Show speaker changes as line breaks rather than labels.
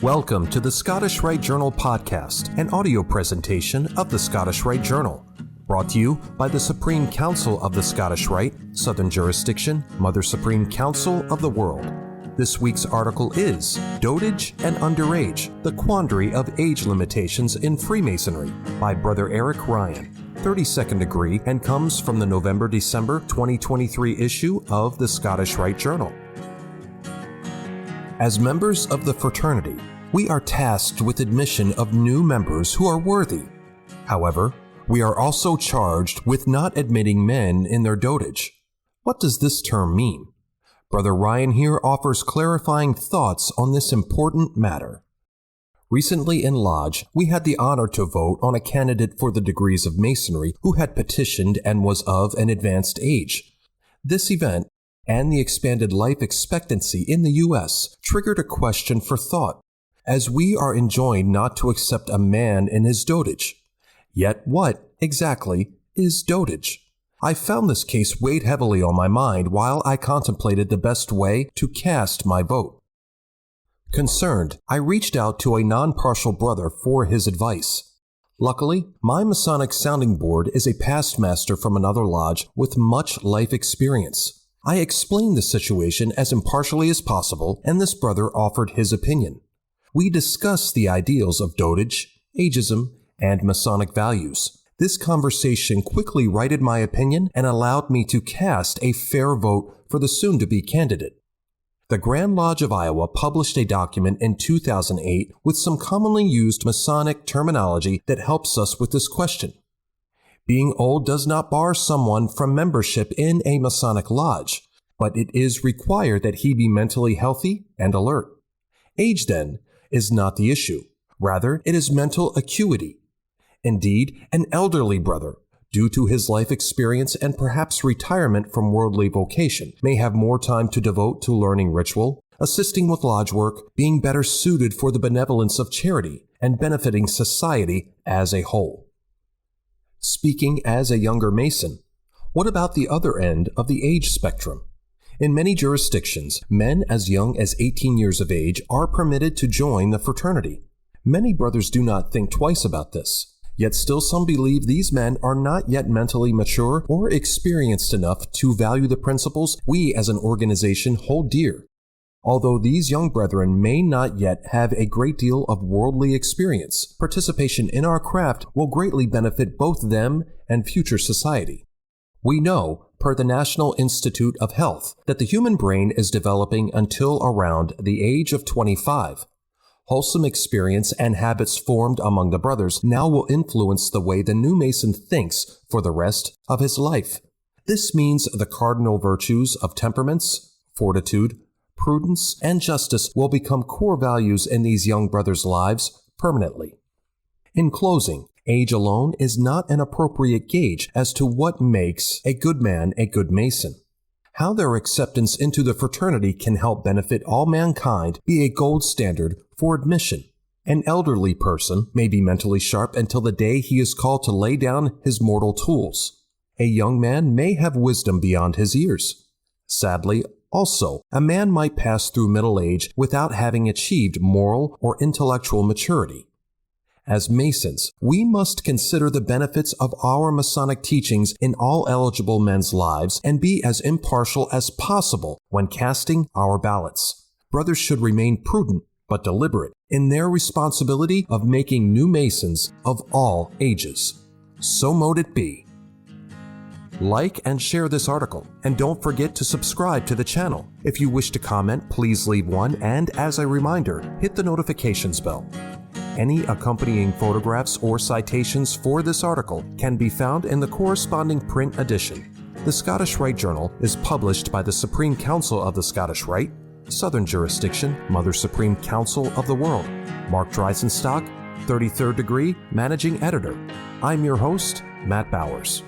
Welcome to the Scottish Rite Journal podcast, an audio presentation of the Scottish Rite Journal, brought to you by the Supreme Council of the Scottish Rite, Southern Jurisdiction, Mother Supreme Council of the World. This week's article is Dotage and Underage, the Quandary of Age Limitations in Freemasonry by Brother Eric Ryan, 32nd degree, and comes from the November-December 2023 issue of the Scottish Rite Journal. As members of the fraternity, we are tasked with admission of new members who are worthy. However, we are also charged with not admitting men in their dotage. What does this term mean? Brother Ryan here offers clarifying thoughts on this important matter. Recently in Lodge, we had the honor to vote on a candidate for the degrees of Masonry who had petitioned and was of an advanced age. This event, and the expanded life expectancy in the U.S., triggered a question for thought, as we are enjoined not to accept a man in his dotage. Yet what, exactly, is dotage? I found this case weighed heavily on my mind while I contemplated the best way to cast my vote. Concerned, I reached out to a non-partial brother for his advice. Luckily, my Masonic sounding board is a past master from another lodge with much life experience. I explained the situation as impartially as possible, and this brother offered his opinion. We discussed the ideals of dotage, ageism, and Masonic values. This conversation quickly righted my opinion and allowed me to cast a fair vote for the soon-to-be candidate. The Grand Lodge of Iowa published a document in 2008 with some commonly used Masonic terminology that helps us with this question. Being old does not bar someone from membership in a Masonic lodge, but it is required that he be mentally healthy and alert. Age, then, is not the issue. Rather, it is mental acuity. Indeed, an elderly brother, due to his life experience and perhaps retirement from worldly vocation, may have more time to devote to learning ritual, assisting with lodge work, being better suited for the benevolence of charity, and benefiting society as a whole. Speaking as a younger Mason, what about the other end of the age spectrum? In many jurisdictions, men as young as 18 years of age are permitted to join the fraternity. Many brothers do not think twice about this, yet still some believe these men are not yet mentally mature or experienced enough to value the principles we as an organization hold dear. Although these young brethren may not yet have a great deal of worldly experience, participation in our craft will greatly benefit both them and future society. We know, per the National Institute of Health, that the human brain is developing until around the age of 25. Wholesome experience and habits formed among the brothers now will influence the way the new Mason thinks for the rest of his life. This means the cardinal virtues of temperaments, fortitude, prudence, and justice will become core values in these young brothers' lives permanently. In closing, age alone is not an appropriate gauge as to what makes a good man a good Mason. How their acceptance into the fraternity can help benefit all mankind be a gold standard for admission. An elderly person may be mentally sharp until the day he is called to lay down his mortal tools. A young man may have wisdom beyond his years. Sadly, also, a man might pass through middle age without having achieved moral or intellectual maturity. As Masons, we must consider the benefits of our Masonic teachings in all eligible men's lives and be as impartial as possible when casting our ballots. Brothers should remain prudent but deliberate in their responsibility of making new Masons of all ages. So mote it be. Like and share this article, and don't forget to subscribe to the channel. If you wish to comment, please leave one, and as a reminder, hit the notifications bell. Any accompanying photographs or citations for this article can be found in the corresponding print edition. The Scottish Rite Journal is published by the Supreme Council of the Scottish Rite, Southern Jurisdiction, Mother Supreme Council of the World. Mark Dreisenstock, 33rd degree, Managing Editor. I'm your host, Matt Bowers.